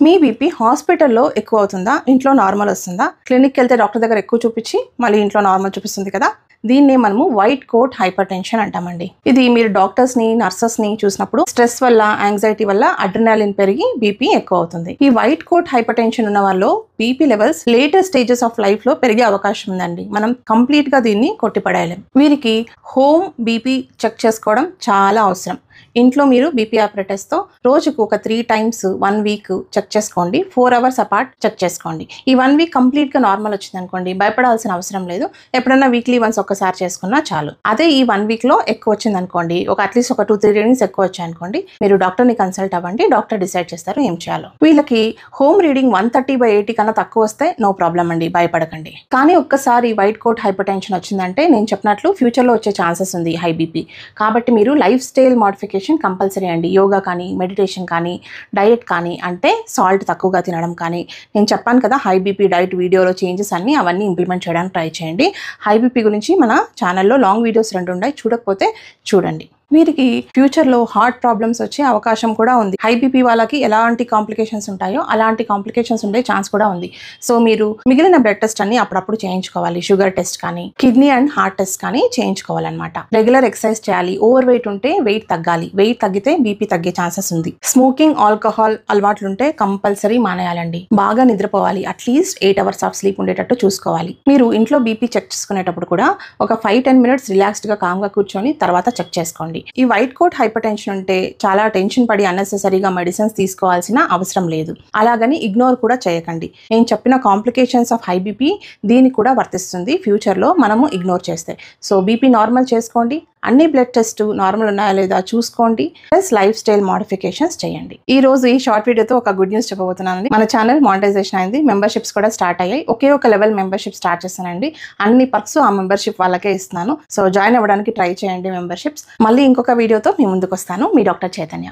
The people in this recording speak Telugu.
మీ బీపీ హాస్పిటల్లో ఎక్కువ అవుతుందా, ఇంట్లో నార్మల్ వస్తుందా? క్లినిక్కి వెళ్తే డాక్టర్ దగ్గర ఎక్కువ చూపించి మళ్ళీ ఇంట్లో నార్మల్ చూపిస్తుంది కదా, దీన్నే మనము వైట్ కోట్ హైపర్ టెన్షన్ అంటామండి. ఇది మీరు డాక్టర్స్ని నర్సెస్ని చూసినప్పుడు స్ట్రెస్ వల్ల, యాంగ్జైటీ వల్ల అడ్రినాలిన్ పెరిగి బీపీ ఎక్కువ అవుతుంది. ఈ వైట్ కోట్ హైపర్ టెన్షన్ ఉన్న వాళ్ళు BP levels later stages of life లో పెరిగే అవకాశం ఉందండి. మనం కంప్లీట్ గా దీన్ని కొట్టిపడేయలేం. వీరికి హోమ్ బీపీ చెక్ చేసుకోవడం చాలా అవసరం. ఇంట్లో మీరు బీపీ ఆపరేటర్స్ తో రోజుకు ఒక 3 times 1 week చెక్ చేసుకోండి. 4 hours అపార్ట్ చెక్ చేసుకోండి. ఈ 1 week కంప్లీట్ గా నార్మల్ వచ్చింది అనుకోండి, భయపడాల్సిన అవసరం లేదు. ఎప్పుడన్నా వీక్లీ వన్స్ ఒక్కసారి చేసుకున్నా చాలు. అదే ఈ 1 week లో ఎక్కువ వచ్చింది అనుకోండి, ఒక అట్లీస్ట్ ఒక 2-3 రీడింగ్స్ ఎక్కువ వచ్చాయి అనుకోండి, మీరు డాక్టర్ ని కన్సల్ట్ అవ్వండి. డాక్టర్ డిసైడ్ చేస్తారు ఏం చేయాలో. వీళ్ళకి హోమ్ రీడింగ్ 130/80 కన్నా తక్కువ వస్తే నో ప్రాబ్లం అండి, భయపడకండి. కానీ ఒక్కసారి వైట్ కోట్ హైపర్ టెన్షన్ వచ్చిందంటే నేను చెప్పినట్లు ఫ్యూచర్ లో వచ్చే ఛాన్సెస్ ఉంది హై బీపీ. కాబట్టి మీరు లైఫ్ స్టైల్ మోడిఫికేషన్ కంపల్సరీ అండి. యోగా కానీ, మెడిటేషన్ కానీ, డయట్ కానీ, అంటే సాల్ట్ తక్కువగా తినడం కానీ, నేను చెప్పాను కదా హై బీపీ డైట్ వీడియోలో చేంజెస్ అన్ని అవన్నీ ఇంప్లిమెంట్ చేయడానికి ట్రై చేయండి. హై బీపీ గురించి మన ఛానల్లో లాంగ్ వీడియోస్ 2 ఉన్నాయి, చూడకపోతే చూడండి. వీరికి ఫ్యూచర్లో హార్ట్ ప్రాబ్లమ్స్ వచ్చే అవకాశం కూడా ఉంది. హై బీపీ వాళ్ళకి ఎలాంటి కాంప్లికేషన్స్ ఉంటాయో అలాంటి కాంప్లికేషన్స్ ఉండే ఛాన్స్ కూడా ఉంది. సో మీరు మిగిలిన బ్లడ్ టెస్ట్ అన్ని అప్పుడప్పుడు చేయించుకోవాలి. షుగర్ టెస్ట్ కానీ, కిడ్నీ అండ్ హార్ట్ టెస్ట్ కానీ చేయించుకోవాలన్నమాట. రెగ్యులర్ ఎక్సర్సైజ్ చేయాలి. ఓవర్ వెయిట్ ఉంటే వెయిట్ తగ్గాలి. వెయిట్ తగ్గితే బీపీ తగ్గే ఛాన్సెస్ ఉంది. స్మోకింగ్, ఆల్కహాల్ అలవాట్లుంటే కంపల్సరీ మానేయాలండి. బాగా నిద్రపోవాలి. అట్లీస్ట్ 8 hours ఆఫ్ స్లీప్ ఉండేటట్టు చూసుకోవాలి. మీరు ఇంట్లో బీపీ చెక్ చేసుకునేటప్పుడు కూడా ఒక 5-10 minutes రిలాక్స్డ్ గా కామ్గా కూర్చొని తర్వాత చెక్ చేసుకోండి. ఈ వైట్ కోట్ హైపర్ టెన్షన్ ఉంటే చాలా టెన్షన్ పడి అన్నెసెసరీగా మెడిసిన్స్ తీసుకోవాల్సిన అవసరం లేదు. అలాగని ఇగ్నోర్ కూడా చేయకండి. నేను చెప్పిన కాంప్లికేషన్స్ ఆఫ్ హై బీపీ దీనికి కూడా వర్తిస్తుంది ఫ్యూచర్లో మనము ఇగ్నోర్ చేస్తే. సో బీపీ నార్మల్ చేసుకోండి. అన్ని బ్లడ్ టెస్ట్ నార్మల్ ఉన్నాయా లేదా చూసుకోండి. ప్లస్ లైఫ్ స్టైల్ మోడిఫికేషన్స్ చేయండి. ఈ రోజు ఈ షార్ట్ వీడియోతో ఒక గుడ్ న్యూస్ చెప్పబోతున్నానండి. మన ఛానల్ మానిటైజేషన్ అయింది. మెంబర్షిప్స్ కూడా స్టార్ట్ అయ్యాయి. ఒకే ఒక లెవెల్ మెంబర్షిప్ స్టార్ట్ చేస్తానండి. అన్ని పర్క్స్ ఆ మెంబర్షిప్ వాళ్ళకే ఇస్తున్నాను. సో జాయిన్ అవ్వడానికి ట్రై చేయండి మెంబర్షిప్స్. మళ్ళీ ఇంకొక వీడియోతో మీ ముందుకు వస్తాను. మీ డాక్టర్ చైతన్య.